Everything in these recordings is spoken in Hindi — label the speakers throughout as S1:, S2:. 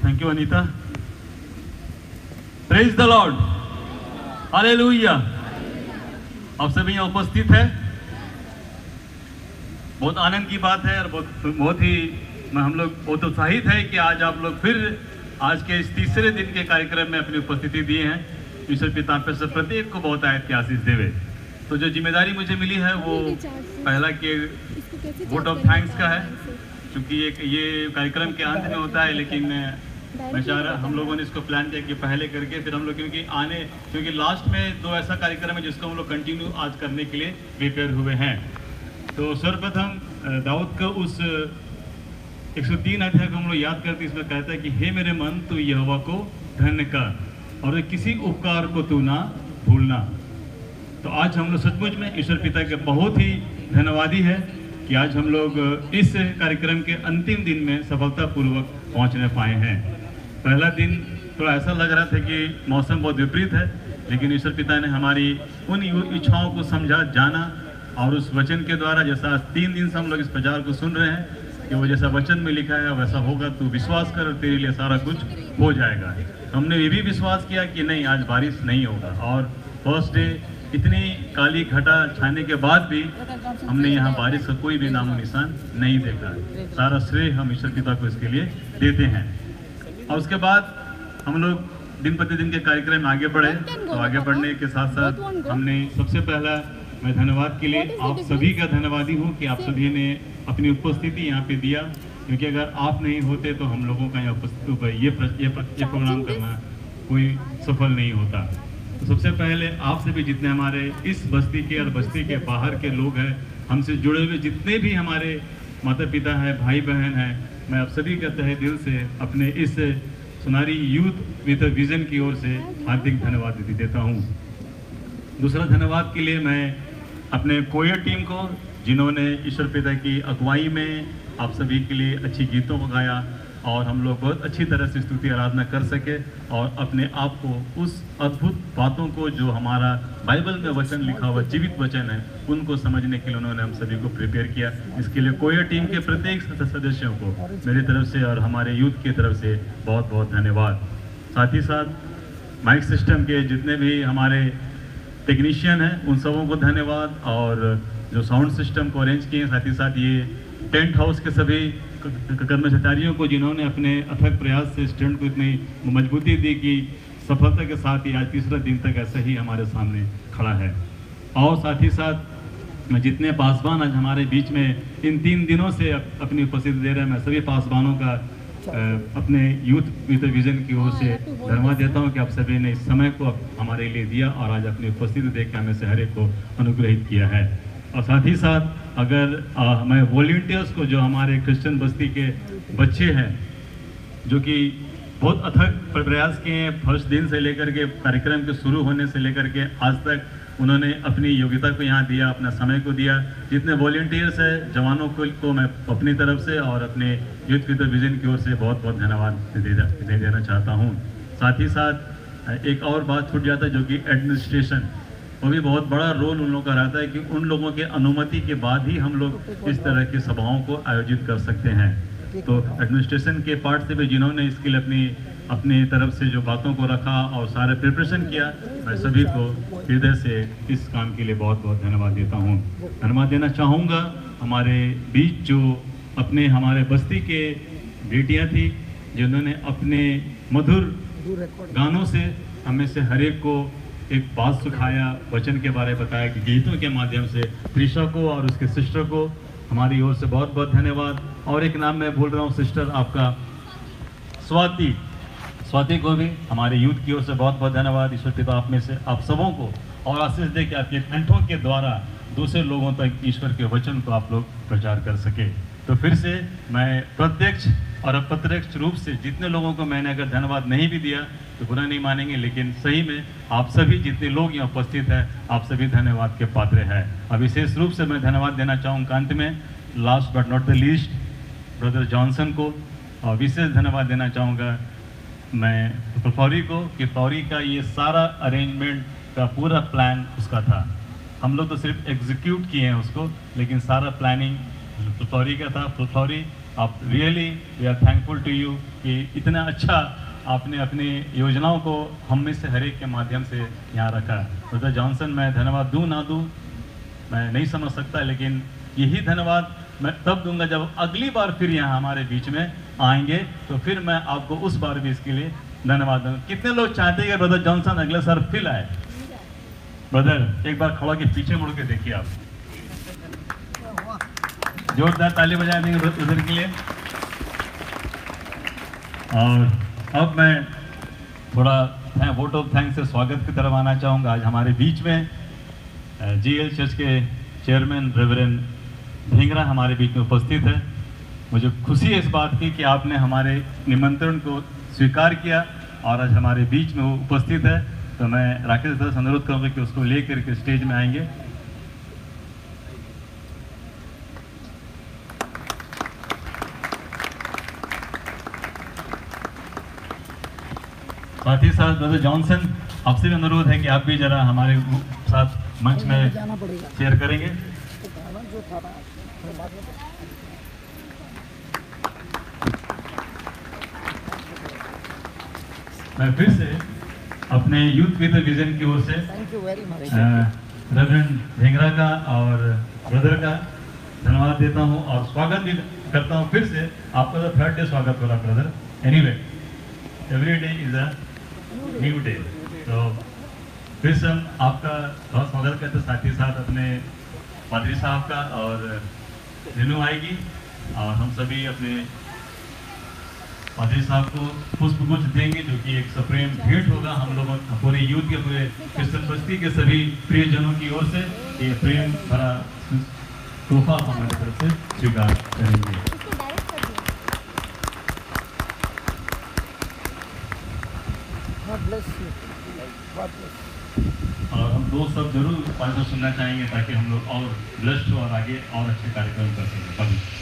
S1: Thank you Anita. Praise the Lord, hallelujah. आप सभी यहाँ उपस्थित है, बहुत आनंद की बात है और बहुत ही हम लोग बहुत उत्साहित है कि आज आप लोग फिर आज के इस तीसरे दिन के कार्यक्रम में अपनी उपस्थिति दिए हैं। ईश्वर पिता पे से प्रत्येक को बहुत आयत की आशीष देवे। तो जो जिम्मेदारी मुझे मिली है वो पहला के वोट ऑफ थैंक्स का है, क्योंकि ये कार्यक्रम के अंत में होता है, लेकिन मैं चाह रहा हम लोगों ने इसको प्लान किया कि पहले करके फिर हम लोग क्योंकि लास्ट में 2 ऐसा कार्यक्रम है जिसको हम लोग कंटिन्यू आज करने के लिए प्रिपेयर हुए हैं। तो सर्वप्रथम दाऊद का उस 103 अध्याय को हम लोग याद करते, इसमें कहता है कि हे मेरे मन तू यहोवा को धन्य कर और किसी उपकार को तू ना भूलना। तो आज हम लोग सचमुच में ईश्वर पिता के बहुत ही धन्यवादी है कि आज हम लोग इस कार्यक्रम के अंतिम दिन में सफलतापूर्वक पहुंचने पाए हैं। पहला दिन थोड़ा ऐसा लग रहा था कि मौसम बहुत विपरीत है, लेकिन ईश्वर पिता ने हमारी उन इच्छाओं को समझा, जाना और उस वचन के द्वारा, जैसा 3 दिन से हम लोग इस प्रचार को सुन रहे हैं कि वो जैसा वचन में लिखा है वैसा होगा, तू विश्वास कर और तेरे लिए सारा कुछ हो जाएगा। हमने ये भी विश्वास किया कि नहीं, आज बारिश नहीं होगा। और फर्स्ट डे इतनी काली घटा छाने के बाद भी हमने यहाँ बारिश का कोई भी नामो निशान नहीं देखा। सारा श्रेय हम ईश्वर पिता को इसके लिए देते हैं। और उसके बाद हम लोग दिन प्रतिदिन के कार्यक्रम में आगे बढ़े। तो आगे बढ़ने के साथ साथ हमने सबसे पहला मैं धन्यवाद के लिए आप सभी का धन्यवादी हूँ कि आप सभी ने अपनी उपस्थिति यहाँ पे दिया, क्योंकि अगर आप नहीं होते तो हम लोगों का यहाँ उपस्थित ये प्रोग्राम करना कोई सफल नहीं होता। तो सबसे पहले आप सभी जितने हमारे इस बस्ती के और बस्ती के बाहर के लोग हैं, हमसे जुड़े हुए जितने भी हमारे माता पिता हैं, भाई बहन हैं, मैं आप सभी का तहे दिल से अपने इस सुनारी यूथ विद विजन की ओर से हार्दिक धन्यवाद देता हूँ। दूसरा धन्यवाद के लिए मैं अपने कोयर टीम को, जिन्होंने ईश्वर पिता की अगुवाई में आप सभी के लिए अच्छी गीतों को गाया और हम लोग बहुत अच्छी तरह से स्तुति आराधना कर सके और अपने आप को उस अद्भुत बातों को जो हमारा बाइबल में वचन लिखा हुआ जीवित वचन है उनको समझने के लिए उन्होंने हम सभी को प्रिपेयर किया। इसके लिए कोयर टीम के प्रत्येक सदस्यों को मेरी तरफ से और हमारे यूथ की तरफ से बहुत बहुत धन्यवाद। साथ ही साथ माइक सिस्टम के जितने भी हमारे टेक्नीशियन हैं उन सबों को धन्यवाद, और जो साउंड सिस्टम को अरेंज किए, साथ ही साथ ये टेंट हाउस के सभी कर्मचारियों को जिन्होंने अपने अथक प्रयास से इस टेंट को इतनी मजबूती दी कि सफलता के साथ ही आज तीसरा दिन तक ऐसा ही हमारे सामने खड़ा है। और साथ ही साथ जितने पासवान आज हमारे बीच में इन 3 दिनों से अपनी उपस्थिति दे रहे हैं, मैं सभी पासवानों का अपने यूथ विद विजन की ओर से धन्यवाद देता हूं कि आप सभी ने इस समय को हमारे लिए दिया और आज अपनी उपस्थिति देख के हमें से हर एक को अनुग्रहित किया है। और साथ ही साथ अगर मैं वॉलंटियर्स को, जो हमारे क्रिश्चियन बस्ती के बच्चे हैं जो कि बहुत अथक प्रयास किए हैं, फर्स्ट दिन से लेकर के कार्यक्रम के शुरू होने से लेकर के आज तक उन्होंने अपनी योग्यता को यहाँ दिया, अपना समय को दिया। जितने वॉलंटियर्स हैं जवानों को मैं अपनी तरफ से और अपने यूथ विद विजन की ओर से बहुत बहुत धन्यवाद दे देना चाहता हूँ। साथ ही साथ एक और बात छूट जाता है जो कि एडमिनिस्ट्रेशन, वो भी बहुत बड़ा रोल उन लोगों का रहता है कि उन लोगों के अनुमति के बाद ही हम लोग इस तरह की सभाओं को आयोजित कर सकते हैं। तो एडमिनिस्ट्रेशन के पार्ट से भी जिन्होंने इसके लिए अपनी तरफ से जो बातों को रखा और सारे प्रिपरेशन किया, मैं सभी को हृदय से इस काम के लिए बहुत बहुत धन्यवाद देता हूँ। धन्यवाद देना चाहूँगा हमारे बीच जो हमारे बस्ती के बेटियाँ थी, जिन्होंने अपने मधुर गानों से हमें से हर एक को एक बात सिखाया, वचन के बारे में बताया कि गीतों के माध्यम से त्रिशा को और उसके सिस्टर को हमारी ओर से बहुत बहुत धन्यवाद। और एक नाम मैं भूल रहा हूँ सिस्टर आपका, स्वाति को भी हमारे यूथ की ओर से बहुत बहुत धन्यवाद। ईश्वर पिता आप में से आप सबों को और आशीष दे कि आपके कंठों के द्वारा दूसरे लोगों तक ईश्वर के वचन को आप लोग प्रचार कर सके। तो फिर से मैं प्रत्यक्ष और अप्रत्यक्ष रूप से जितने लोगों को मैंने अगर धन्यवाद नहीं भी दिया तो बुरा नहीं मानेंगे, लेकिन सही में आप सभी जितने लोग यहाँ उपस्थित हैं आप सभी धन्यवाद के पात्र हैं। और विशेष रूप से मैं धन्यवाद देना चाहूँगा अंत में, last but not the least, brother Johnson को, और विशेष धन्यवाद देना चाहूँगा मैं फ्लॉरी को कि फ्लॉरी का ये सारा अरेंजमेंट का पूरा प्लान उसका था। हम लोग तो सिर्फ एग्जीक्यूट किए हैं उसको, लेकिन सारा प्लानिंग फ्लॉरी का था। फ्लॉरी आप really we are thankful to you कि इतना अच्छा आपने अपनी योजनाओं को हम में से हर एक के माध्यम से यहाँ रखा है। ब्रदर जॉनसन, मैं धन्यवाद दूँ ना दूँ मैं नहीं समझ सकता, लेकिन यही धन्यवाद मैं तब दूंगा जब अगली बार फिर यहाँ हमारे बीच में आएंगे, तो फिर मैं आपको उस बार भी इसके लिए धन्यवाद दूंगा। कितने लोग चाहते हैं कि ब्रदर जॉनसन अगले साल फिर आए? ब्रदर एक बार खड़ा के पीछे मुड़ के देखिए आप, जोरदार ताली बजा देंगे ब्रदर के लिए। और अब मैं थोड़ा वोट ऑफ थैंक्स से स्वागत की तरफ आना चाहूँगा। आज हमारे बीच में GL चर्च के चेयरमैन रेवरेंड ढींगरा हमारे बीच में उपस्थित है। मुझे खुशी है इस बात की कि आपने हमारे निमंत्रण को स्वीकार किया और आज हमारे बीच में वो उपस्थित है। तो मैं राकेश सर से अनुरोध करूँगा कि उसको लेकर के स्टेज में आएंगे। साथ ही साथ ब्रदर जॉनसन, आपसे भी अनुरोध है कि आप भी जरा हमारे साथ मंच में शेयर करेंगे। मैं फिर से अपने यूथ विद विजन की ओर से रेवरेंड ढींगरा का और ब्रदर का धन्यवाद देता हूं और स्वागत भी करता हूं। फिर से आपका तो 3rd डे स्वागत हो रहा brother. Anyway, every day is a new day. तो फिर से हम आपका बहुत स्वागत करते, साथ ही साथ अपने पादरी साहब का, और रिनू आएगी और हम सभी अपने पादरी साहब को पुष्पगुच्छ देंगे, जो कि एक सप्रेम भेंट होगा हम लोगों पूरे यूथ के, पूरे क्रिश्चियन बस्ती के सभी प्रियजनों की ओर से। ये प्रेम भरा तोहफा हमारी तरफ से स्वीकार करेंगे। और हम दो सब जरूर पाँच सुनना चाहेंगे ताकि हम लोग और ब्लेस्ड हो और आगे और अच्छे कार्यक्रम कर सकें।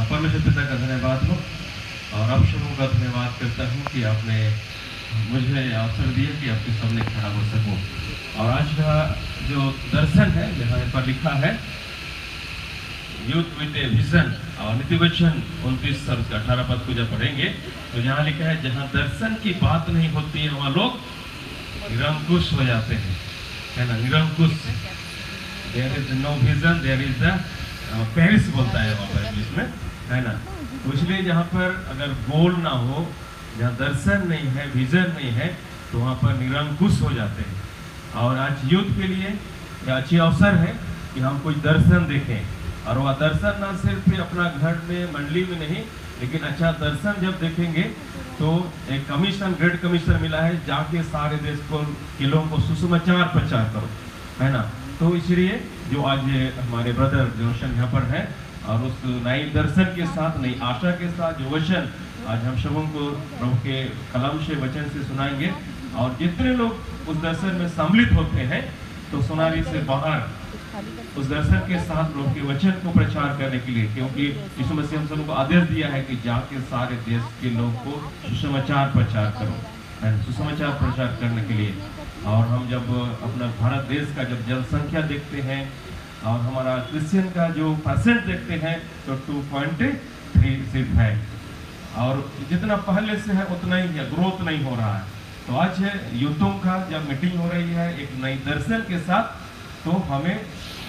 S2: परमेश्वर पिता का धन्यवाद हो और आप सबों का धन्यवाद करता हूँ कि आपने मुझे अवसर दिया कि आपके सामने खड़ा हो सकूँ। और आज का जो दर्शन है, जहाँ पर लिखा है यूथ विद ए विजन, और नीति वचन 29 और 18 पद को जब पढ़ेंगे तो यहाँ लिखा है जहाँ दर्शन की बात नहीं होती है वहाँ लोग निरंकुश हो जाते हैं, है ना, निरंकुश। There is no vision, there is the Paris बोलता है वहाँ पर इंग्लिश में, है ना। तो इसलिए जहाँ पर अगर गोल ना हो, जहाँ दर्शन नहीं है, विजन नहीं है, तो वहाँ पर निरंकुश हो जाते हैं। और आज यूथ के लिए यह अच्छी अवसर है कि हम कोई दर्शन देखें, और वह दर्शन ना सिर्फ अपना घर में मंडली में नहीं, लेकिन अच्छा दर्शन जब देखेंगे तो एक कमीशन, ग्रेट कमीशन मिला है, जाके सारे देश के लोगों को सुसमाचार प्रचार करो, है ना। तो इसलिए जो आज हमारे ब्रदर जॉनसन यहाँ पर है, और उस नई दर्शन के साथ, नई आशा के साथ जो वचन आज हम सबों को प्रभु के कलम से, वचन से सुनाएंगे। और जितने लोग उस दर्शन में सम्मिलित होते हैं तो सुनारी से बाहर उस दर्शन के साथ प्रभु के वचन को प्रचार करने के लिए, क्योंकि यीशु मसीह हम सबों को आदेश दिया है कि जाके सारे देश के लोग को सुसमाचार प्रचार करो, सुसमाचार प्रचार करने के लिए। और हम जब अपना भारत देश का जब जनसंख्या देखते हैं और हमारा क्रिश्चियन का जो परसेंट देखते हैं तो 2.3 सिर्फ है, और जितना पहले से है उतना ही है, ग्रोथ नहीं हो रहा है। तो आज यूथों का जब मीटिंग हो रही है एक नई दर्शन के साथ, तो हमें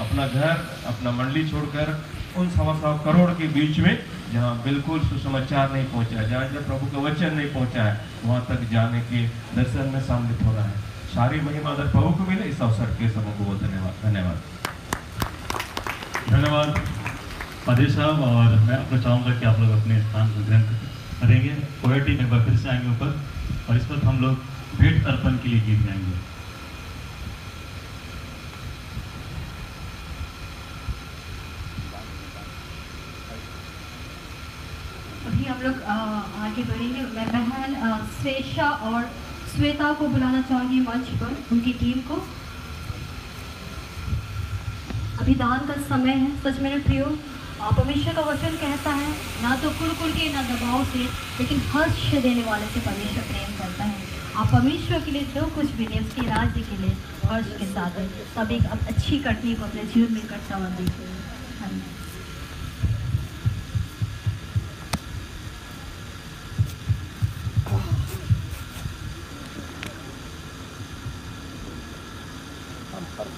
S2: अपना घर, अपना मंडली छोड़कर उन 1.25 करोड़ के बीच में जहाँ बिल्कुल सुसमाचार नहीं पहुँचा है, जहाँ जब प्रभु का वचन नहीं पहुँचा है, वहाँ तक जाने के दर्शन में सम्मिलित होना है। सारी महिमा आदर प्रभु को मिले। इस अवसर के सबको बहुत धन्यवाद।
S1: धन्यवाद पादरी साहब। और मैं आपको चाहूँगा कि आप लोग अपने स्थान को ग्रहण करेंगे। पोएटी में एक बार फिर से आएंगे ऊपर, और इस वक्त हम लोग भेंट अर्पण के लिए गीत गाएंगे।
S3: अभी हम लोग आगे बढ़ेंगे। मैं बहन स्वेच्छा और श्वेता को बुलाना चाहूँगी मंच पर, उनकी टीम को। अभी दान का समय है। सच मेरे प्रियो, परमेश्वर का वचन कहता है ना तो कुड़ के ना दबाव से, लेकिन हर्ष देने वाले से परमेश्वर प्रेम करता है। आप परमेश्वर के लिए जो कुछ भी नहीं, उसके राज्य के लिए हर्ष के साथ है। तब एक अच्छी कटनी को अपने जीवन में करता हुआ देखिए।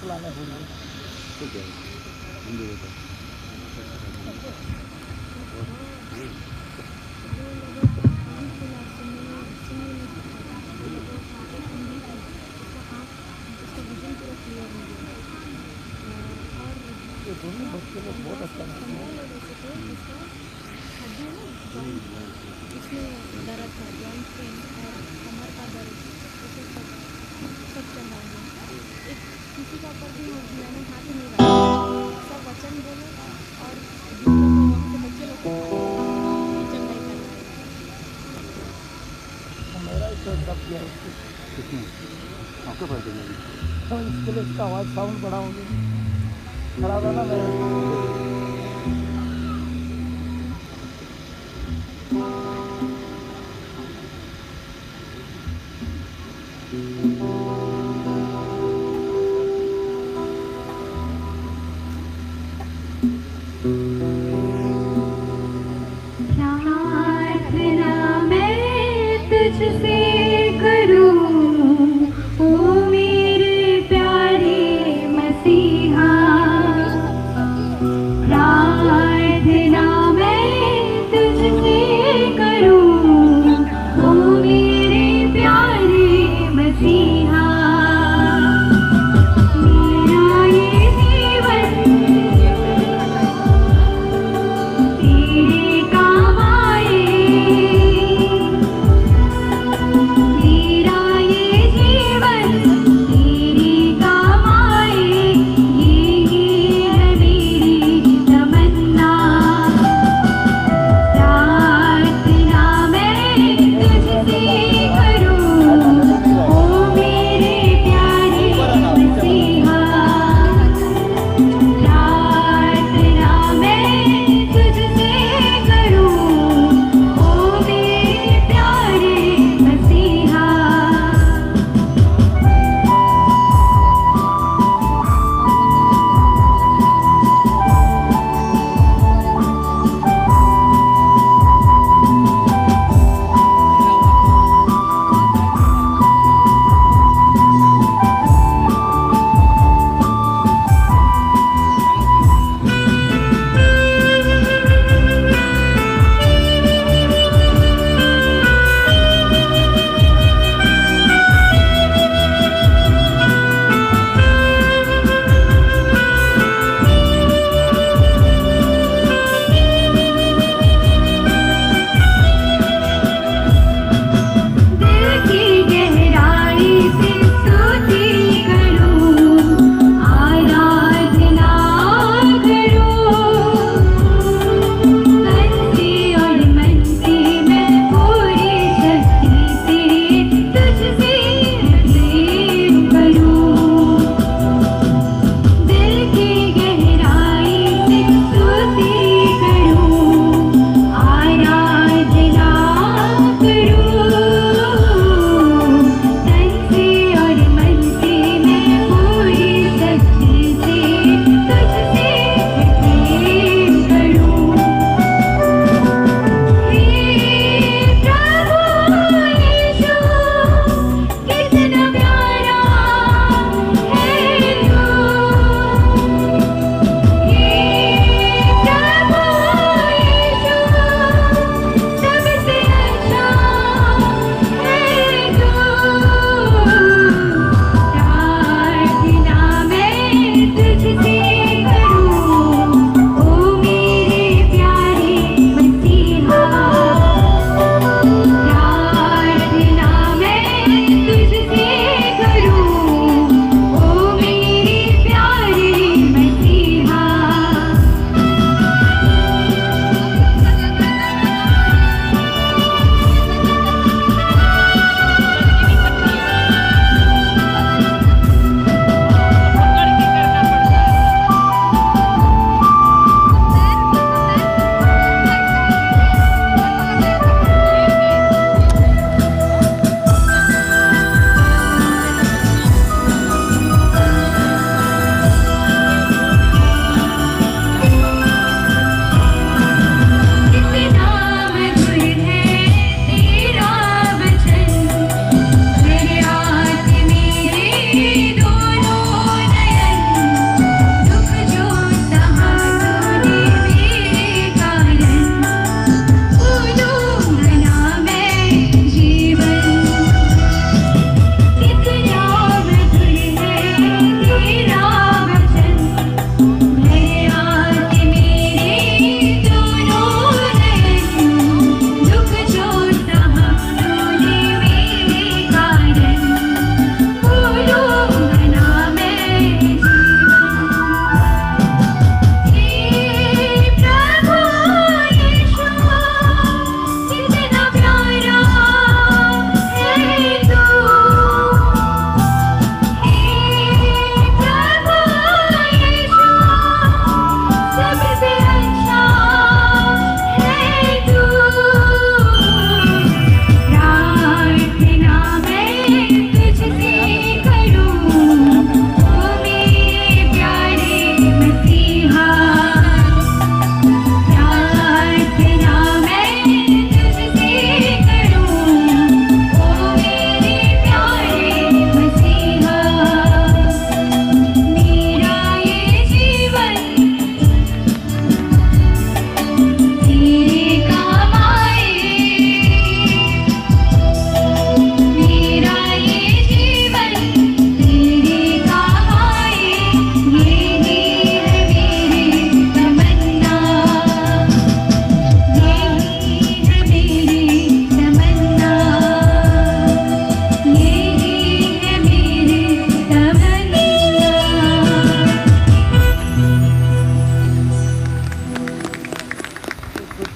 S4: लाना भूल गए। ये दोनों बच्चे लोग बहुत अच्छा
S5: इसमें दर्द था, जॉइंट पेन और कमर का दर्द सब चल रहा है। एक किसी का ऊपर भी मैंने हाथ नहीं रखा, सब वचन बोले और बच्चे लोग को चंगाई कर रहा है।
S4: मेरा ही पेट दब गया उसको। आपके पास तो इसके लिए इसका आवाज़ साउंड बड़ा हो गया, खराब है ना मेरा।
S3: प्रार्थना मैं तुझसे करूं, ओ मेरे प्यारे मसीहा। प्रार्थना मैं तुझसे करूं, ओ मेरे प्यारे मसीहा। मेरा ये जीवन तेरे काम आए,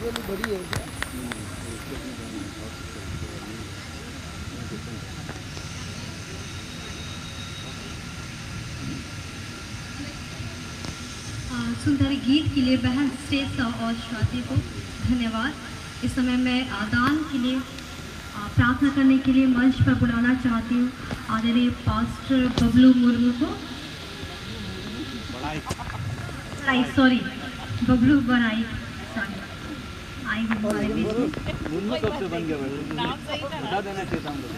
S4: वाली बड़ी है क्या?
S3: सुंदर गीत के लिए बहन श्रेष्ठ और स्वाति को धन्यवाद। इस समय मैं दान के लिए प्रार्थना करने के लिए मंच पर बुलाना चाहती हूँ आदरणीय पास्टर बबलू मुर्मू को। बबलू बराई आई हमारे बीच में।
S4: मुन्नू कब से बन गया भाई? बता देना चाहिए था हम लोग।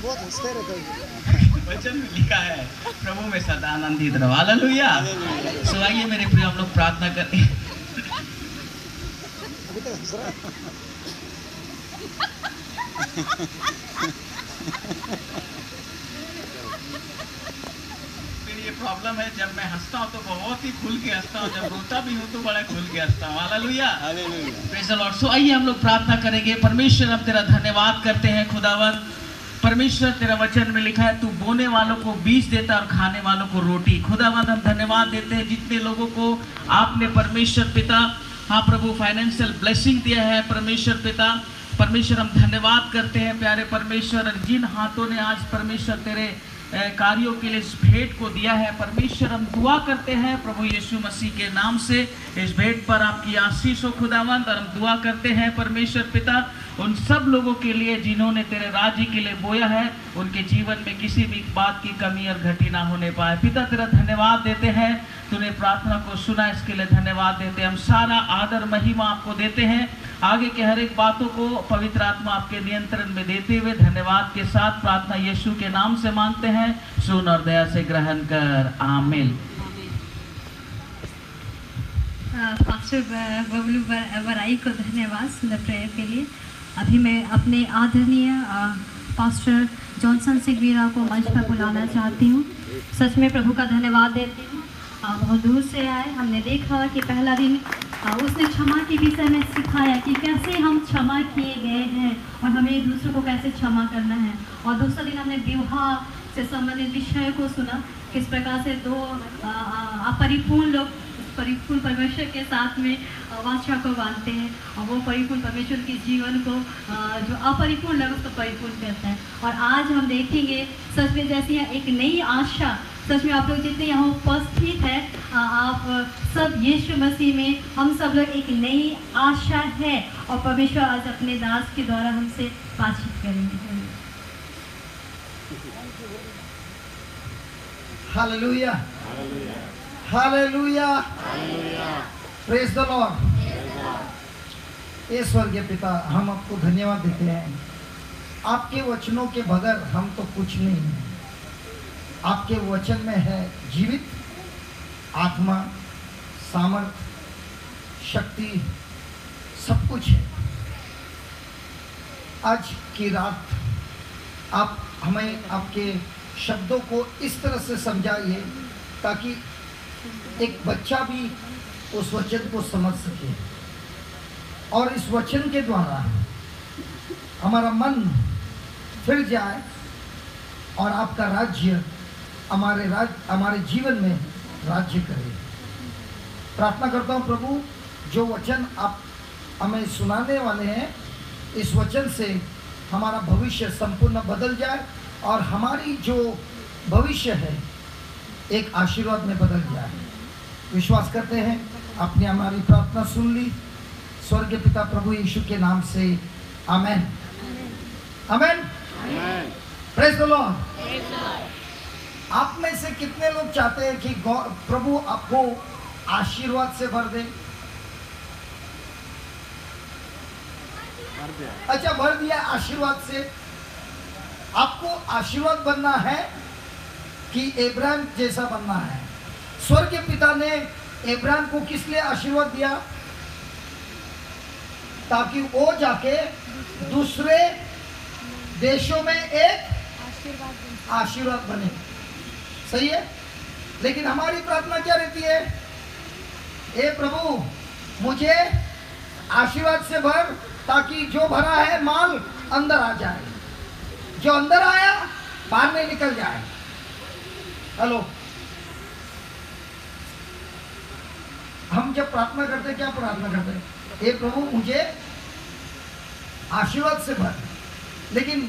S4: बहुत हंसते रहते हैं।
S6: वचन में लिखा है प्रभु में सदा आनंदित रहो। हालेलुया। सो आइए मेरे प्रिय हम लोग प्रार्थना करें।
S4: अभी तक हंस रहा है।
S6: फिर ये प्रॉब्लम है, जब मैं हंसता हूँ तो बहुत ही खुल के हंसता हूँ, जब रोता भी हूँ तो बड़ा खुल के हंसता हूँ। Hallelujah. Praise the Lord. So आइए हम लोग प्रार्थना करेंगे। परमेश्वर हम तेरा धन्यवाद करते हैं खुदावन। परमेश्वर तेरा वचन में लिखा है तू बोने वालों को बीज देता और खाने वालों को रोटी। खुदावन हम धन्यवाद देते हैं जितने लोगों को आपने परमेश्वर पिता हाँ प्रभु फाइनेंशियल ब्लेसिंग दिया है परमेश्वर पिता। परमेश्वर हम धन्यवाद करते हैं प्यारे परमेश्वर, जिन हाथों ने आज परमेश्वर तेरे कार्यों के लिए इस भेंट को दिया है परमेश्वर, हम दुआ करते हैं प्रभु यीशु मसीह के नाम से इस भेंट पर आपकी आशीष हो खुदावंद। और हम दुआ करते हैं परमेश्वर पिता उन सब लोगों के लिए जिन्होंने तेरे राज्य के लिए बोया है, उनके जीवन में किसी भी बात की कमी और घटी ना होने पाए। पिता तेरा धन्यवाद देते हैं, तूने प्रार्थना को सुना इसके लिए धन्यवाद देते हैं। हम सारा आदर महिमा आपको देते हैं। आगे के हर एक बातों को पवित्र आत्मा आपके नियंत्रण में देते हुए धन्यवाद के साथ प्रार्थना यीशु के नाम से मांगते हैं। सुन और दया से ग्रहण कर, आमीन।
S3: पास्टर बबलू बराई को धन्यवाद सुंदर प्रेयर के लिए। अभी मैं अपने आदरणीय पास्टर जॉनसन सिंघवीरा को मंच पर बुलाना चाहती हूँ। सच में प्रभु का धन्यवाद देती हूँ। बहुत दूर से आए, हमने देखा कि पहला दिन उसने क्षमा के विषय में सिखाया कि कैसे हम क्षमा किए गए हैं और हमें दूसरों को कैसे क्षमा करना है। और दूसरा दिन हमने विवाह से संबंधित विषय को सुना, किस प्रकार से दो अपरिपूर्ण लोग परिपूर्ण परमेश्वर के साथ में वाचा को बांधते हैं और वो परिपूर्ण परमेश्वर के जीवन को जो अपरिपूर्ण लोग उसको परिपूर्ण करता है। और आज हम देखेंगे सच में जैसी एक नई आशा, सच में आप लोग जितने यहाँ उपस्थित हैं आप सब यीशु मसीह में हम सब लोग एक नई आशा है और परमेश्वर आज अपने दास के द्वारा हमसे बातचीत करेंगे।
S7: Hallelujah, hallelujah, praise the Lord. स्वर्गीय पिता, हम आपको धन्यवाद देते हैं। आपके वचनों के बगैर हम तो कुछ नहीं हैं। आपके वचन में है जीवित आत्मा, सामर्थ, शक्ति, सब कुछ है। आज की रात आप हमें आपके शब्दों को इस तरह से समझाइए ताकि एक बच्चा भी उस वचन को समझ सके और इस वचन के द्वारा हमारा मन फिर जाए और आपका राज्य हमारे जीवन में राज्य करे। प्रार्थना करता हूँ प्रभु, जो वचन आप हमें सुनाने वाले हैं, इस वचन से हमारा भविष्य संपूर्ण बदल जाए और हमारी जो भविष्य है एक आशीर्वाद में बदल जाए। विश्वास करते हैं आपने हमारी प्रार्थना सुन ली। स्वर्गीय पिता प्रभु यीशु के नाम से आमेन, आमेन, प्रेज द लॉर्ड। आप में से कितने लोग चाहते हैं कि प्रभु आपको आशीर्वाद से भर दे? अच्छा, भर दिया आशीर्वाद से। आपको आशीर्वाद बनना है कि अब्राहम जैसा बनना है? स्वर्गीय पिता ने अब्राहम को किस लिए आशीर्वाद दिया? ताकि वो जाके दूसरे देशों में एक आशीर्वाद बने। सही है? लेकिन हमारी प्रार्थना क्या रहती है? हे प्रभु, मुझे आशीर्वाद से भर ताकि जो भरा है माल अंदर आ जाए। जो अंदर आया बाहर नहीं निकल जाए। हेलो, हम जब प्रार्थना करते क्या प्रार्थना करते? हे प्रभु मुझे आशीर्वाद से भर। लेकिन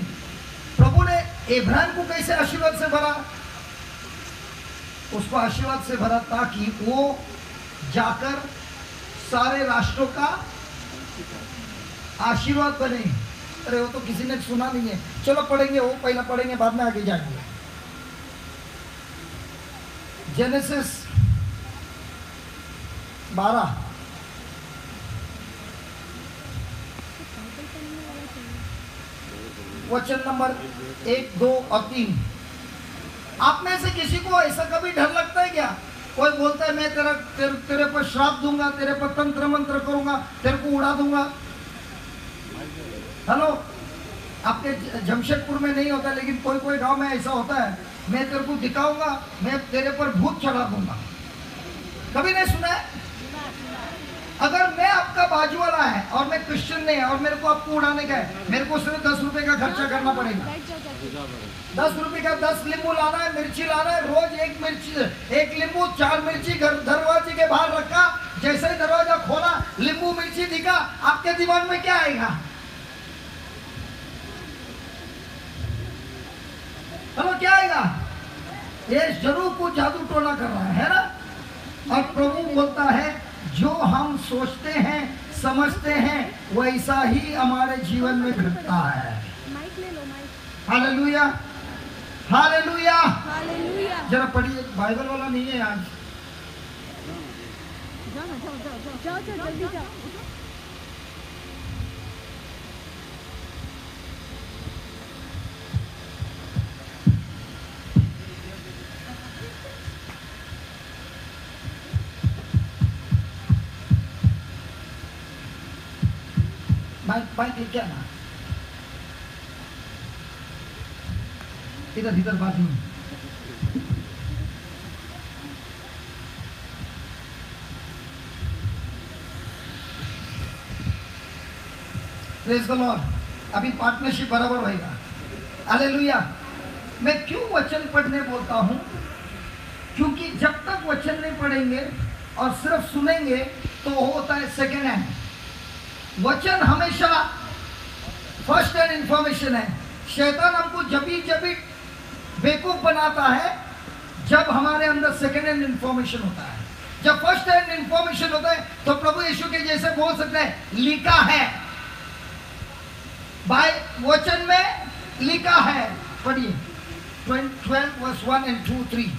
S7: प्रभु ने अब्राहम को कैसे आशीर्वाद से भरा? उसको आशीर्वाद से भरा ताकि वो जाकर सारे राष्ट्रों का आशीर्वाद बने। अरे वो तो किसी ने सुना नहीं है, चलो पढ़ेंगे, वो पहला पढ़ेंगे बाद में आगे जाएंगे। जेनेसिस 12 वचन नंबर 1, 2 और 3। आप में से किसी को ऐसा कभी डर लगता है क्या? कोई बोलता है मैं तेरे पर श्राप दूंगा, तेरे पर तंत्र मंत्र करूंगा, तेरे को उड़ा दूंगा। हेलो, आपके जमशेदपुर में नहीं होता, लेकिन कोई कोई गांव में ऐसा होता है, मैं तेरे को दिखाऊंगा, मैं तेरे पर भूत चढ़ा दूंगा। कभी नहीं सुना है? अगर मैं आपका बाजू वाला है और मैं क्रिश्चियन नहीं है और मेरे को आपको उड़ाने का है, मेरे को सिर्फ 10 रुपए का खर्चा करना पड़ेगा। 10 रुपए का 10 लींबू लाना है, मिर्ची लाना है, रोज एक लींबू 4 मिर्ची दरवाजे के बाहर रखा। जैसे ही दरवाजा खोला, लींबू मिर्ची दिखा, आपके दिमाग में क्या आएगा? हेलो, क्या आएगा? ये जरूर कुछ जादू टोना कर रहा है ना? और प्रभु बोलता है जो हम सोचते हैं समझते हैं वैसा ही हमारे जीवन में घटता है।
S5: माइक ले लो, माइक।
S7: Hallelujah, hallelujah.
S5: हालेलुया।
S7: जरा पढ़िए, बाइबल वाला नहीं है आज।
S5: जाओ जल्दी जाओ।
S7: बाइक क्या ना इधर बाजू में। Praise the Lord. अभी पार्टनरशिप बराबर होएगा। हालेलुया। मैं क्यों वचन पढ़ने बोलता हूं? क्योंकि जब तक वचन नहीं पढ़ेंगे और सिर्फ सुनेंगे तो होता है सेकेंड हैंड। वचन हमेशा फर्स्ट हैंड इंफॉर्मेशन है। शैतान हमको जब भी बेवकूफ बनाता है जब हमारे अंदर सेकेंड हैंड इंफॉर्मेशन होता है। जब फर्स्ट हैंड इंफॉर्मेशन होता है तो प्रभु यीशु के जैसे बोल सकते हैं लिखा है, बाय वचन में लिखा है। पढ़िए 12 verse 1 and 2, 3।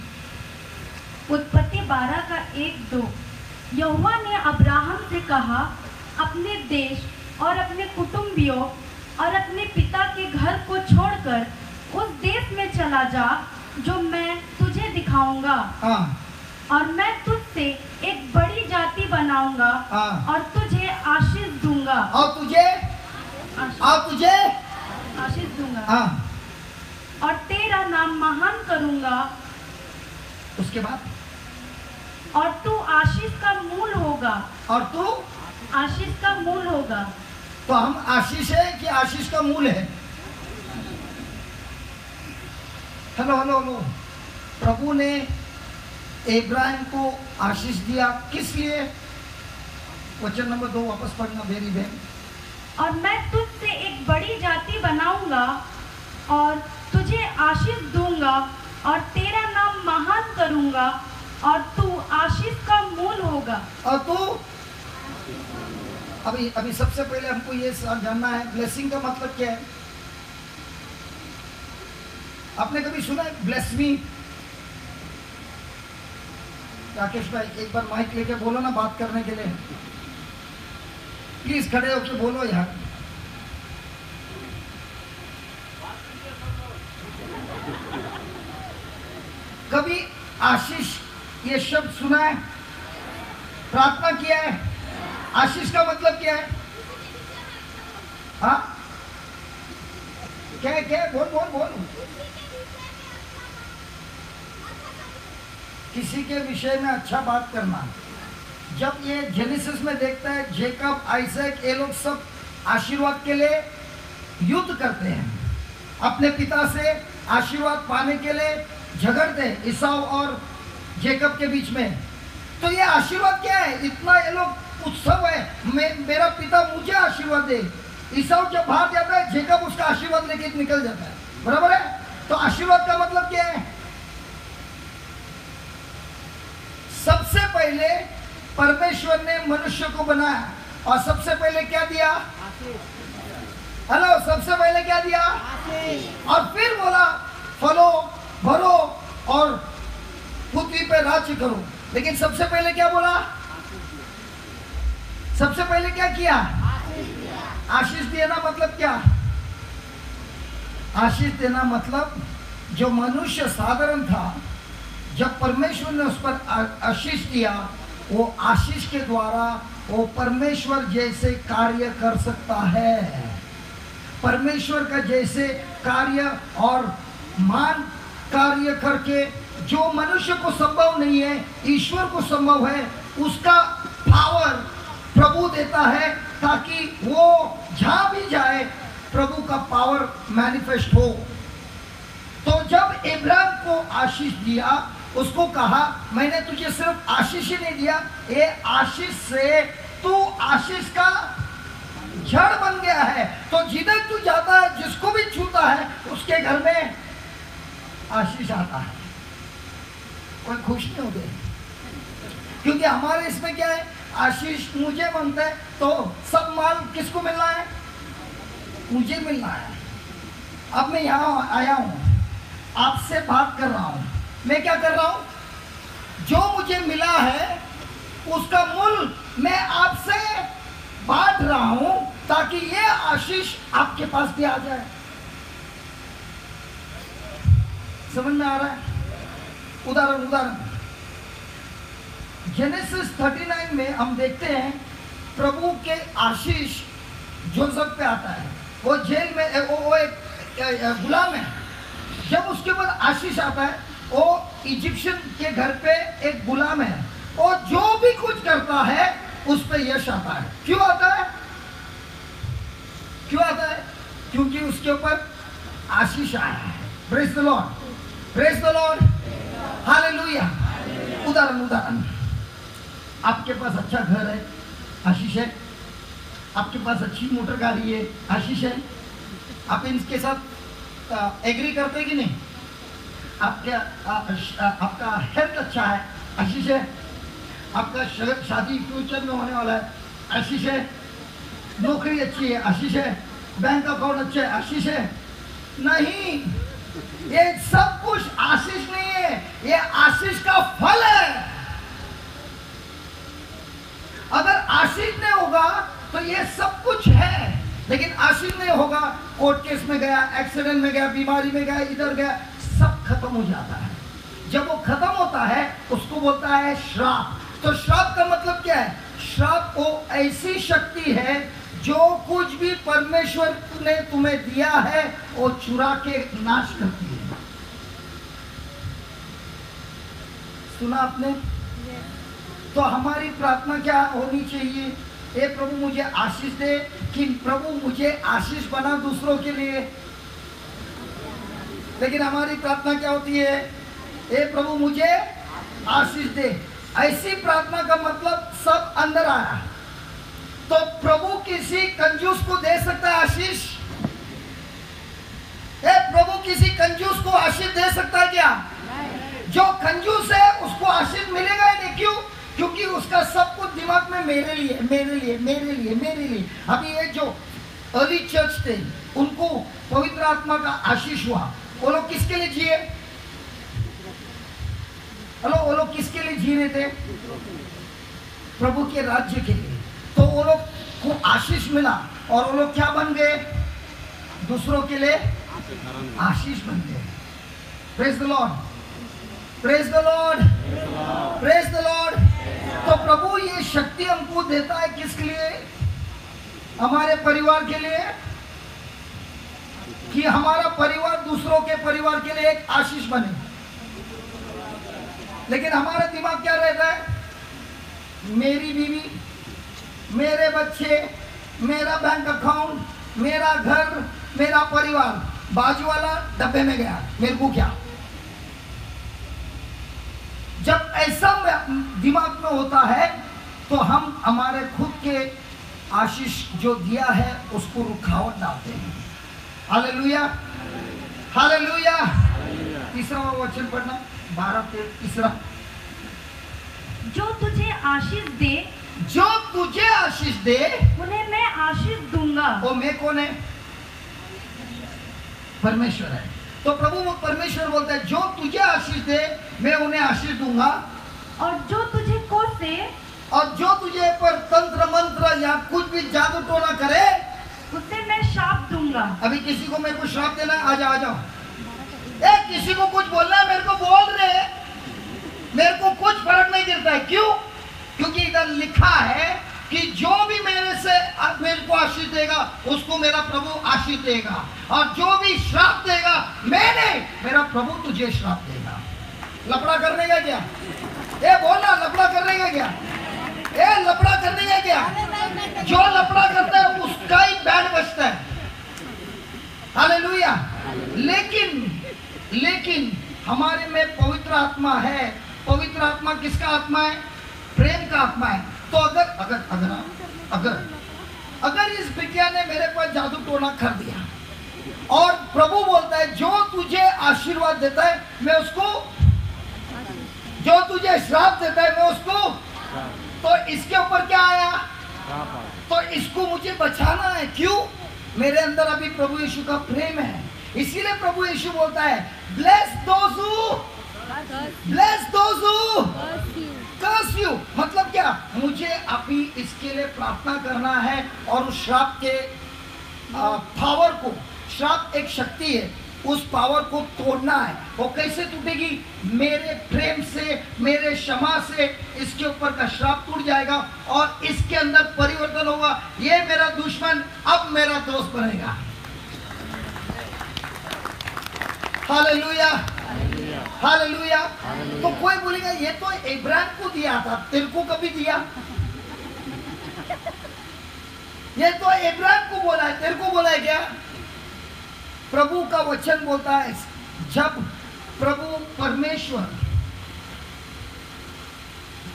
S3: उत्पत्ति 12 का 1-2। यहोवा ने अब्राहम से कहा, अपने देश और अपने कुटुंबियों और अपने पिता के घर को छोड़कर उस देश में चला जा जो मैं तुझे दिखाऊंगा। और मैं तुझसे एक बड़ी जाति बनाऊंगा और तुझे आशीष दूंगा।
S7: और तुझे
S3: आशीष दूंगा। और तेरा नाम महान करूंगा।
S7: उसके बाद
S3: और तू आशीष का मूल होगा।
S7: और तू
S3: आशीष का मूल होगा।
S7: तो हम आशीष है कि आशीष का मूल है? Hello hello hello. प्रभु ने इब्राहिम को आशीष दिया, किस लिए? वचन नंबर 2 वापस पढ़ना मेरी बहन।
S3: और मैं तुझसे एक बड़ी जाति बनाऊंगा और तुझे आशीष दूंगा और तेरा नाम महान करूंगा और तू आशीष का मूल होगा।
S7: और तू अभी सबसे पहले हमको ये जानना है ब्लेसिंग का मतलब क्या है। आपने कभी सुना है ब्लेस मी? राकेश भाई एक बार माइक लेके बोलो ना बात करने के लिए। प्लीज खड़े होके बोलो यार। कभी आशीष ये शब्द सुना है? प्रार्थना किया है? आशीष का मतलब क्या है? हाँ क्या बोल। किसी के विषय में अच्छा बात करना। जब ये जेनेसिस में देखता है जेकब, आइजैक, ये लोग सब आशीर्वाद के लिए युद्ध करते हैं। अपने पिता से आशीर्वाद पाने के लिए झगड़ते ईसाऊ और जेकब के बीच में। तो ये आशीर्वाद क्या है? इतना ये लोग उत्सव है, मेरा पिता मुझे आशीर्वाद दे। ईसाऊ जब बाहर जाता है, जेकब उसका आशीर्वाद लेके निकल जाता है, बराबर है? तो आशीर्वाद का मतलब क्या है? सबसे पहले परमेश्वर ने मनुष्य को बनाया और सबसे पहले क्या दिया? हेलो, सबसे पहले क्या दिया? और फिर बोला फलो भरो और पृथ्वी पे राज्य करो। लेकिन सबसे पहले क्या बोला? सबसे पहले क्या किया? आशीष देना मतलब क्या? आशीष देना मतलब जो मनुष्य साधारण था, जब परमेश्वर ने उस पर आशीष दिया, वो आशीष के द्वारा वो परमेश्वर जैसे कार्य कर सकता है। परमेश्वर का जैसे कार्य और मान कार्य करके जो मनुष्य को संभव नहीं है, ईश्वर को संभव है, उसका पावर प्रभु देता है, ताकि वो जहां भी जाए प्रभु का पावर मैनिफेस्ट हो। तो जब इब्राहिम को आशीष दिया, उसको कहा मैंने तुझे सिर्फ आशीष ही नहीं दिया, ये आशीष से तू आशीष का जड़ बन गया है। तो जिधर तू जाता है, जिसको भी छूता है, उसके घर में आशीष आता है। कोई खुश नहीं होते, क्योंकि हमारे इसमें क्या है? आशीष मुझे मांगता है तो सब माल किसको मिलना है? मुझे मिलना है। अब मैं यहाँ आया हूँ, आपसे बात कर रहा हूँ, मैं क्या कर रहा हूँ? जो मुझे मिला है उसका मूल मैं आपसे बांट रहा हूँ, ताकि ये आशीष आपके पास भी आ जाए। समझ में आ रहा है? उदाहरण जेनेसिस 39 में हम देखते हैं प्रभु के आशीष जोसेफ पे आता है। वो जेल में वो एक गुलाम है। जब उसके ऊपर आशीष आता है, वो इजिप्शियन के घर पे एक गुलाम है, और जो भी कुछ करता है उस पे यश आता है। क्यों आता है? क्यों आता है? क्योंकि उसके ऊपर आशीष आया है। Praise the Lord, praise the Lord, hallelujah. उदाहरण, आपके पास अच्छा घर है, आशीष है। आपके पास अच्छी मोटर गाड़ी है, आशीष है। आप इनके साथ एग्री करते कि नहीं? आपका हेल्थ अच्छा है, आशीष है। आपका शादी फ्यूचर में होने वाला है, आशीष है। नौकरी अच्छी है, आशीष है। बैंक अकाउंट अच्छा है, आशीष है। नहीं, ये सब कुछ आशीष नहीं है, ये आशीष का फल है। अगर आशीष नहीं होगा तो ये सब कुछ है, लेकिन आशीष नहीं होगा, कोर्ट केस में गया, एक्सीडेंट में गया, बीमारी में गया, इधर गया, सब खत्म हो जाता है। जब वो खत्म होता है उसको बोलता है श्राप। तो श्राप का मतलब क्या है? श्राप वो ऐसी शक्ति है जो कुछ भी परमेश्वर ने तुम्हें दिया है वो चुरा के नाश करती है। सुना आपने? तो हमारी प्रार्थना क्या होनी चाहिए? हे प्रभु मुझे आशीष दे, कि प्रभु मुझे आशीष बना दूसरों के लिए। लेकिन हमारी प्रार्थना क्या होती है? हे प्रभु मुझे आशीष दे। ऐसी प्रार्थना का मतलब सब अंदर आया। तो प्रभु किसी कंजूस को दे सकता है आशीष? प्रभु किसी कंजूस को आशीष दे सकता है क्या? जो कंजूस है उसको आशीष मिलेगा ही नहीं। क्यों? क्योंकि उसका सब कुछ दिमाग में मेरे लिए, मेरे लिए, मेरे लिए, मेरे लिए। अभी ये जो अर्ली चर्च थे, उनको पवित्र आत्मा का आशीष हुआ। वो लोग किसके लिए जिए? हेलो, वो लोग किसके लिए जी रहे थे? प्रभु के राज्य के लिए। तो वो लोग को आशीष मिला और वो लोग क्या बन गए? दूसरों के लिए आशीष बन गए। Praise the Lord, praise the Lord, praise the Lord. तो प्रभु ये शक्ति हमको देता है किसके लिए? हमारे परिवार के लिए, कि हमारा परिवार दूसरों के परिवार के लिए एक आशीष बने। लेकिन हमारा दिमाग क्या रहता है? मेरी बीवी, मेरे बच्चे, मेरा बैंक अकाउंट, मेरा घर, मेरा परिवार। बाजू वाला डब्बे में गया, मेरे को क्या। जब ऐसा दिमाग में होता है तो हम हमारे खुद के आशीष जो दिया है उसको रुकावट डालते हैं। Hallelujah, hallelujah. तीसरा वचन पढ़ना, 12 तीसरा।
S3: जो तुझे आशीष दे,
S7: जो तुझे आशीष दे
S3: उन्हें मैं आशीष दूंगा।
S7: वो मैं कौन है? परमेश्वर है। तो प्रभु परमेश्वर बोलता है जो तुझे आशीष दे मैं उन्हें आशीष दूंगा,
S3: और जो तुझे कोसे,
S7: और जो तुझे पर तंत्र मंत्र या कुछ भी जादू टोना करे
S3: उसे मैं शाप दूंगा।
S7: अभी किसी को मेरे को श्राप देना है, आ जाओ आ जाओ। किसी को कुछ बोलना है मेरे को बोल रहे, मेरे को कुछ फर्क नहीं गिरता है। क्यों? क्योंकि इधर लिखा है कि जो भी मेरे से मेरे को आशीष देगा उसको मेरा प्रभु आशीष देगा, और जो भी श्राप देगा मैंने, मेरा प्रभु तुझे श्राप देगा। लफड़ा करने का क्या? बोलना, लफड़ा करने का क्या? लफड़ा करने का क्या? जो लफड़ा करता है उसका ही बैंड बजता है। हालेलुया। लेकिन हमारे में पवित्र आत्मा है। पवित्र आत्मा किसका आत्मा है? प्रेम का आत्मा है। तो अगर इस बिटिया ने मेरे पर जादू टोना कर दिया और प्रभु बोलता है जो तुझे आशीर्वाद देता है मैं उसको, जो तुझे श्राप देता है मैं उसको, तो इसके ऊपर क्या आया? तो इसको मुझे बचाना है। क्यों? मेरे अंदर अभी प्रभु यीशु का प्रेम है। इसीलिए प्रभु यीशु बोलता है bless those who curse you. मतलब क्या? मुझे अभी इसके लिए प्रार्थना करना है और उस श्राप के पावर को, श्राप एक शक्ति है, उस पावर को तोड़ना है। वो कैसे टूटेगी? मेरे प्रेम से, मेरे क्षमा से इसके ऊपर का श्राप टूट जाएगा और इसके अंदर परिवर्तन होगा। ये मेरा दुश्मन अब मेरा दोस्त बनेगा। Hallelujah, hallelujah. तो कोई बोलेगा ये तो इब्राहिम को दिया था, तेरे को कभी दिया? ये तो इब्राहिम को बोला है, तेरे को बोला है क्या? प्रभु का वचन बोलता है जब प्रभु परमेश्वर,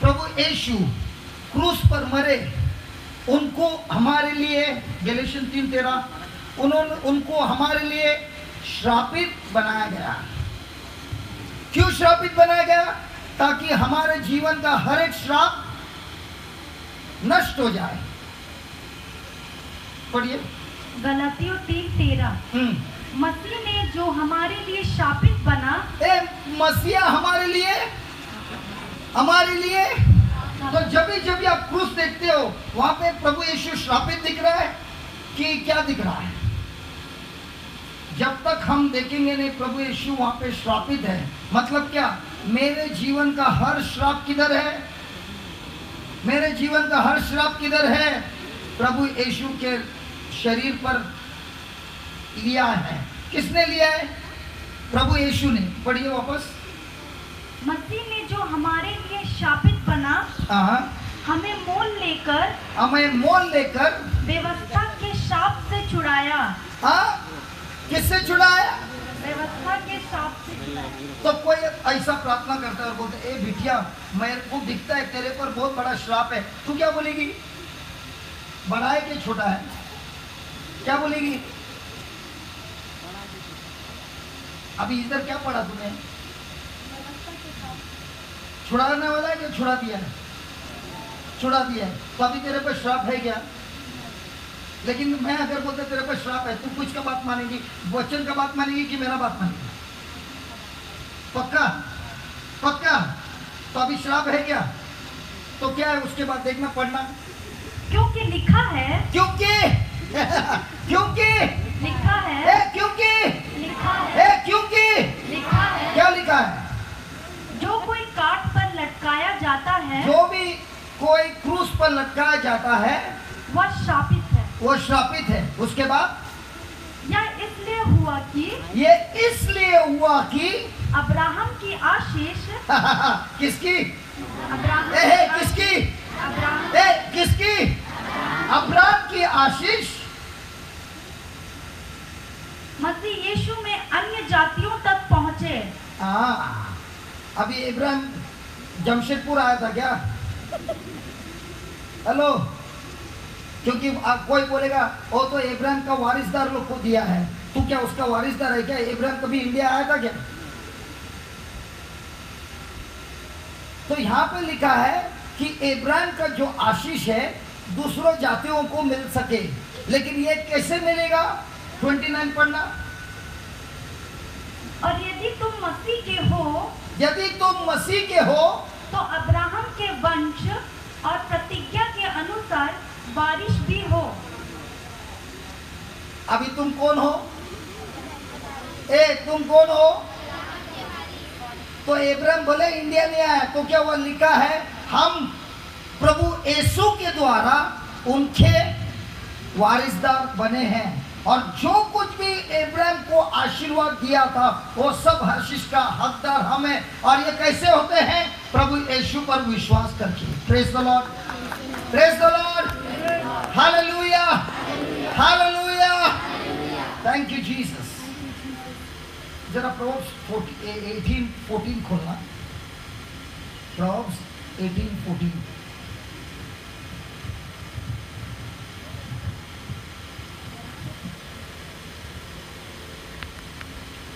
S7: प्रभु यीशु क्रूस पर मरे, उनको हमारे लिए, गैलातियन 3:13, उनको हमारे लिए श्रापित बनाया गया। क्यों श्रापित बनाया गया? ताकि हमारे जीवन का हर एक श्राप नष्ट हो जाए। पढ़िए
S3: गलातियों 3:13। मसीह ने जो हमारे लिए शापित बना,
S7: मसीहा हमारे लिए तो जब आप क्रूस देखते हो वहां पे प्रभु यीशु श्रापित दिख रहा है कि क्या दिख रहा है? जब तक हम देखेंगे नहीं प्रभु यीशु वहां पे श्रापित है। मतलब क्या? मेरे जीवन का हर श्राप किधर है? मेरे जीवन का हर श्राप किधर है? प्रभु यीशु के शरीर पर लिया है। किसने लिया है? प्रभु यीशु ने। पढ़िए वापस।
S3: मसीह ने जो हमारे लिए शापित बना, हमें मोल लेकर व्यवस्था के शाप से छुड़ाया।
S7: किससे छुड़ाया?
S3: व्यवस्था के शाप से छुड़ाया।
S7: तो कोई ऐसा प्रार्थना करता है और बोलते ए बिटिया मेरे को दिखता है तेरे पर बहुत बड़ा श्राप है, तू क्या बोलेगी? बड़ा है कि छोटा है? क्या बोलेगी? अभी इधर क्या पढ़ा तूने? छुड़ाने वाला है कि छुड़ा दिया है? छुड़ा दिया है। तो अभी तेरे पर श्राप है क्या? लेकिन मैं अगर बोलते तेरे पर श्राप है, तू कुछ का बात मानेगी? वचन का बात मानेगी कि मेरा बात मानेगी? पक्का? पक्का? तो अभी श्राप है क्या? तो क्या है उसके बाद देखना, पढ़ना।
S3: क्योंकि लिखा है,
S7: क्योंकि
S3: लिखा है,
S7: क्योंकि
S3: लिखा है,
S7: क्योंकि
S3: लिखा है।
S7: क्या लिखा है?
S3: जो कोई काट पर लटकाया जाता है,
S7: जो भी कोई क्रूस पर लटकाया जाता है
S3: वह श्रापित है।
S7: वो श्रापित है। उसके बाद
S3: यह इसलिए हुआ कि
S5: अब्राहम की आशीष
S7: किसकी?
S5: अब्राहम
S7: किसकी?
S5: अब्राहम
S7: किसकी? अब्राहम की आशीष
S3: मसीह यीशु में अन्य जातियों तक पहुंचे।
S7: हाँ, अभी इब्राहिम जमशेदपुर आया था क्या? हेलो, क्योंकि कोई बोलेगा वो तो इब्राहिम का वारिसदार लोग को दिया है, तू क्या उसका वारिसदार है क्या? इब्राहिम कभी इंडिया आया था क्या? तो यहाँ पे लिखा है कि इब्राहिम का जो आशीष है दूसरों जातियों को मिल सके, लेकिन ये कैसे मिलेगा? 29 पढ़ना।
S3: और यदि तुम मसीह के हो,
S7: यदि तुम मसीह के हो
S3: तो अब्राहम के वंश और प्रतिज्ञा के अनुसार बारिश भी हो।
S7: अभी तुम कौन हो? तुम कौन हो? तो इब्राहिम भले इंडिया नहीं आया तो क्या वो लिखा है हम प्रभु यीशु के द्वारा उनके वारिसदार बने हैं, और जो कुछ भी इब्राहिम को आशीर्वाद दिया था वो सब आशीष का हकदार हम हैं। और ये कैसे होते हैं? प्रभु यीशु पर विश्वास करके। Praise the Lord, praise the Lord, hallelujah, hallelujah, thank you Jesus. जरा प्रोव्स 18:14 खोलना, प्रोव्स 18:14।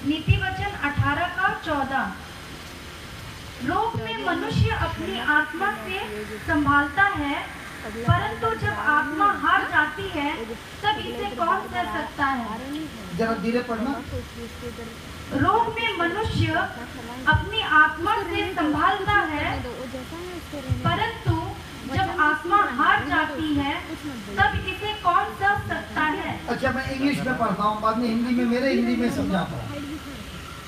S3: नीति वचन 18:14। रोग में मनुष्य अपनी आत्मा से संभालता है, परंतु जब आत्मा हार जाती है तब इसे कौन सह सकता है?
S7: जरा धीरे पढ़ना।
S3: रोग में मनुष्य अपनी आत्मा से संभालता है, परंतु जब आत्मा हार जाती है तब इसे कौन सह सकता है?
S7: अच्छा, मैं इंग्लिश में पढ़ता हूँ, बाद में हिंदी में, मेरे हिंदी में समझाता हूँ।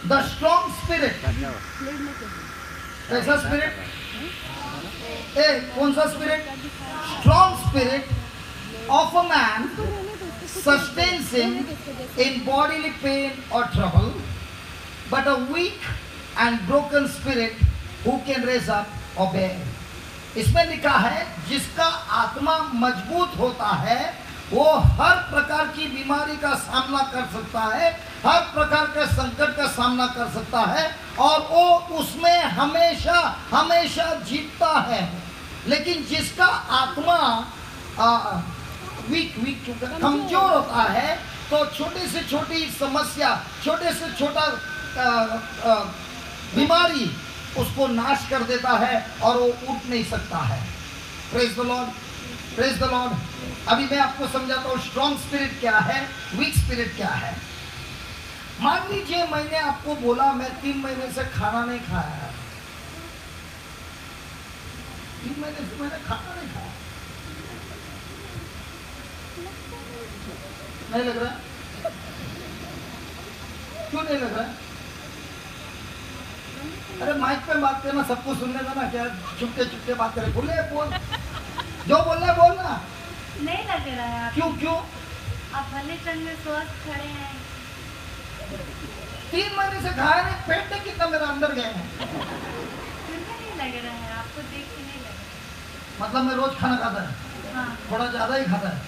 S7: द स्ट्रॉन्ग स्पिरिट, कैसा स्पिरिट? कौन सा spirit? Strong spirit of a man sustains him in bodily pain or trouble, but a weak and broken spirit who can raise up or bear. इसमें लिखा है जिसका आत्मा मजबूत होता है वो हर प्रकार की बीमारी का सामना कर सकता है, हर प्रकार के संकट का सामना कर सकता है, और वो उसमें हमेशा हमेशा जीतता है। लेकिन जिसका आत्मा वीक कमजोर होता है तो छोटी से छोटी समस्या, छोटे से छोटा बीमारी उसको नाश कर देता है और वो उठ नहीं सकता है। Praise the Lord, praise the Lord. अभी मैं आपको समझाता हूँ स्ट्रॉन्ग स्पिरिट क्या है, वीक स्पिरिट क्या है। मान लीजिए मैंने आपको बोला मैं 3 महीने से खाना नहीं खाया है, 3 महीने से मैंने खाना नहीं खाया, नहीं लग रहा? क्यों नहीं लग रहा? अरे माइक पे बात करना, सबको सुनने देना, क्या चुपके चुपके बात करे? बोले, बोल, जो बोलना है बोलना।
S3: नहीं लग रहा है आप?
S7: क्यों?
S3: आप भले चंद में स्वस्थ खड़े हैं।
S7: 3 महीने से खाया नहीं, पेट में कितना मेरा अंदर गए हैं।
S3: नहीं लग रहा है आपको, देख के नहीं लग रहा।
S7: मतलब मैं रोज खाना खाता है?
S3: हाँ।
S7: थोड़ा ज्यादा ही खाता है।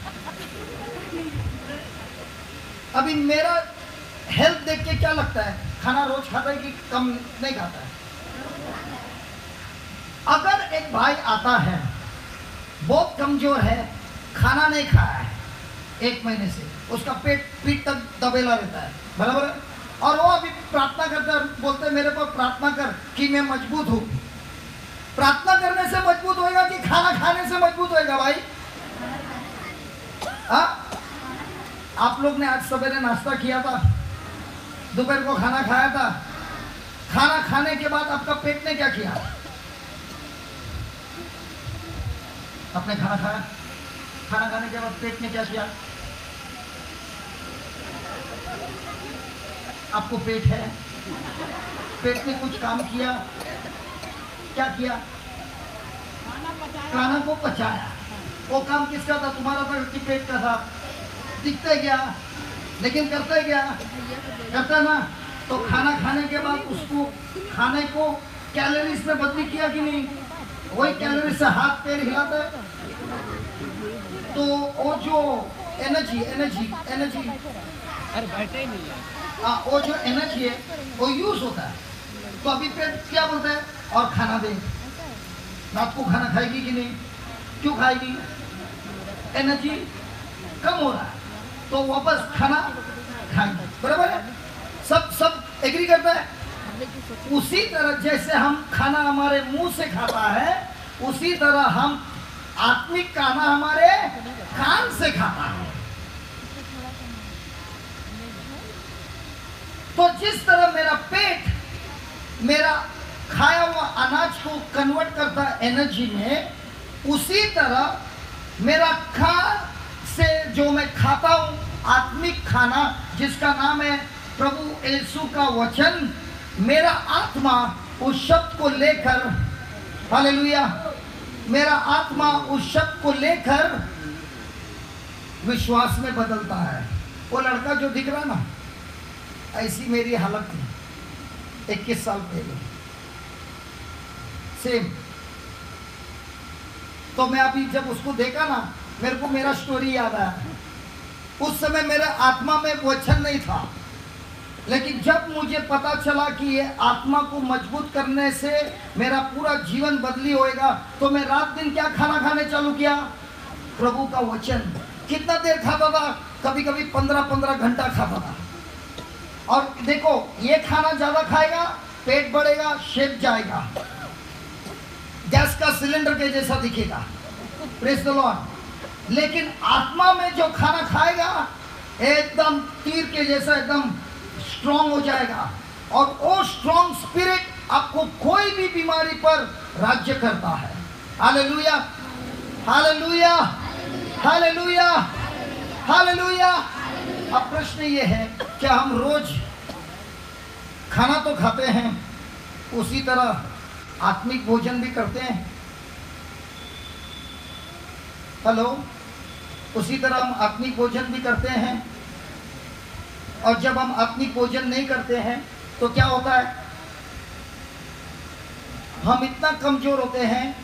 S7: अभी मेरा हेल्थ देख के क्या लगता है, खाना रोज खाता है कि कम नहीं खाता है? अगर एक भाई आता है बहुत कमजोर है, खाना नहीं खाया है 1 महीने से, उसका पीठ तक दबेला रहता है, बराबर है, और वो अभी प्रार्थना करता है, बोलते हैं मेरे पर प्रार्थना कर कि मैं मजबूत हूँ। प्रार्थना करने से मजबूत होएगा कि खाना खाने से मजबूत होएगा भाई? हाँ? आप लोग ने आज सवेरे नाश्ता किया था, दोपहर को खाना खाया था, खाना खाने के बाद आपका पेट ने क्या किया? आपने खाना खाया, खाना खाने के बाद पेट ने क्या किया? आपको पेट है, पेट ने कुछ काम किया, क्या किया? खाना को पचाया। वो काम किसका था? तुम्हारा था कि पेट का था? दिखते क्या, लेकिन करते क्या? करता ना। तो खाना खाने के बाद उसको खाने को कैलोरीज में बदली किया कि नहीं? वही कैलोरी से हाथ पैर हिलाता है, तो वो जो एनर्जी
S4: अरे बैठे ही नहीं है।
S7: वो जो एनर्जी है वो यूज होता है। तो अभी पेट क्या बोलता है, और खाना दे। रात को खाना खाएगी कि नहीं, क्यों खाएगी, एनर्जी कम हो रहा है तो वापस खाना खाएंगे, बराबर है। सब एग्री करता है। उसी तरह जैसे हम खाना हमारे मुंह से खाता है, उसी तरह हम आत्मिक खाना हमारे कान से खाता है। तो जिस तरह मेरा पेट मेरा खाया हुआ अनाज को कन्वर्ट करता है एनर्जी में, उसी तरह मेरा कान से जो मैं खाता हूं आत्मिक खाना, जिसका नाम है प्रभु यीशु का वचन, मेरा आत्मा उस शब्द को लेकर, हालेलुया, मेरा आत्मा उस शब्द को लेकर विश्वास में बदलता है। वो लड़का जो दिख रहा ना, ऐसी मेरी हालत थी 21 साल पहले, सेम। तो मैं अभी जब उसको देखा ना, मेरे को मेरा स्टोरी याद आया। उस समय मेरे आत्मा में वचन नहीं था, लेकिन जब मुझे पता चला कि ये आत्मा को मजबूत करने से मेरा पूरा जीवन बदली होएगा, तो मैं रात दिन क्या खाना खाने चालू किया, प्रभु का वचन। कितना देर खाता था, कभी कभी 15-15 घंटा खाता था। और देखो, ये खाना ज्यादा खाएगा, पेट बढ़ेगा, शेप जाएगा, गैस का सिलेंडर के जैसा दिखेगा, प्रेज द लॉर्ड। लेकिन आत्मा में जो खाना खाएगा, एकदम तीर के जैसा एकदम स्ट्रॉन्ग हो जाएगा। और वो स्ट्रॉन्ग स्पिरिट आपको कोई भी बीमारी पर राज्य करता है। Hallelujah, hallelujah, hallelujah, hallelujah. अब प्रश्न ये है, क्या हम रोज खाना तो खाते हैं, उसी तरह आत्मिक भोजन भी करते हैं? हेलो, उसी तरह हम आत्मिक भोजन भी करते हैं। और जब हम आत्मिक भोजन नहीं करते हैं तो क्या होता है, हम इतना कमजोर होते हैं।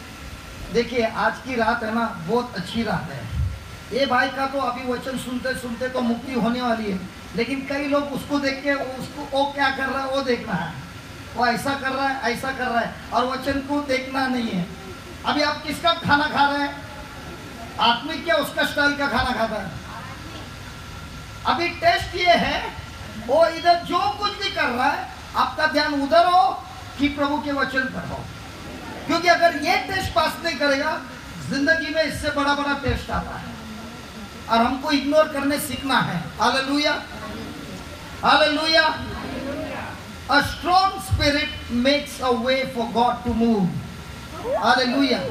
S7: देखिए, आज की रात है ना, बहुत अच्छी रात है। ये भाई का तो अभी वचन सुनते सुनते तो मुक्ति होने वाली है, लेकिन कई लोग उसको देख के उसको वो क्या कर रहा है वो देखना है, वो ऐसा कर रहा है, ऐसा कर रहा है, और वचन को देखना नहीं है। अभी आप किसका खाना खा रहे हैं, आत्मिक क्या उसका स्टाइल का खाना खाता है? अभी टेस्ट ये है, वो इधर जो कुछ भी कर रहा है, आपका ध्यान उधर हो कि प्रभु के वचन पर हो। क्योंकि अगर ये टेस्ट पास नहीं करेगा, जिंदगी में इससे बड़ा बड़ा टेस्ट आता है, और हमको इग्नोर करने सीखना है। Hallelujah, hallelujah. A strong spirit makes a way for God to move. Hallelujah.